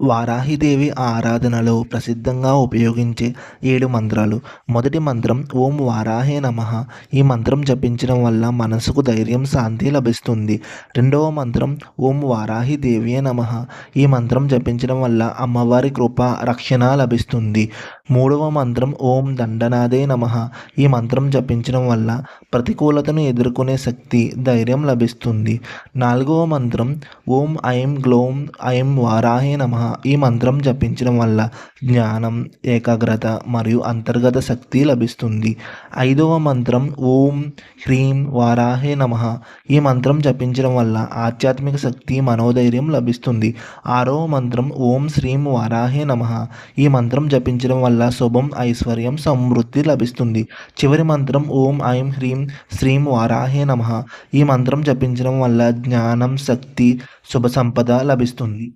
వారాహిదేవి ఆరాధనలో ప్రసిద్ధంగా ఉపయోగించే 7 మంత్రాలు. మొదటి మంత్రం ఓం వారాహే నమః. ఈ మంత్రం జపించడం వల్ల మనసుకు ధైర్యం, శాంతి లభిస్తుంది. రెండవ మంత్రం ఓం వారాహిదేవియే నమః. ఈ మంత్రం జపించడం వల్ల అమ్మవారి కృప, రక్షణ లభిస్తుంది. మూడవ మంత్రం ఓం దండనాథే నమః. ఈ మంత్రం జపించడం వల్ల ప్రతికూలతను ఎదుర్కొనే శక్తి, ధైర్యం లభిస్తుంది. నాలుగవ మంత్రం ఓం ఐం గ్లౌం ఐం వారాహే నమః. ఈ మంత్రం జపించడం వల్ల జ్ఞానం, ఏకాగ్రత మరియు అంతర్గత శక్తి లభిస్తుంది. ఐదవ మంత్రం ఓం హ్రీం వారాహే నమః. ఈ మంత్రం జపించడం వల్ల ఆధ్యాత్మిక శక్తి, మనోధైర్యం లభిస్తుంది. ఆరవ మంత్రం ఓం శ్రీం వారాహే నమః. ఈ మంత్రం జపించడం వల్ల శుభం, ఐశ్వర్యం, సమృద్ధి లభిస్తుంది. చివరి మంత్రం ఓం ఐం హ్రీం శ్రీం వారాహే నమః. ఈ మంత్రం జపించడం వల్ల జ్ఞానం, శక్తి, శుభ సంపద లభిస్తుంది.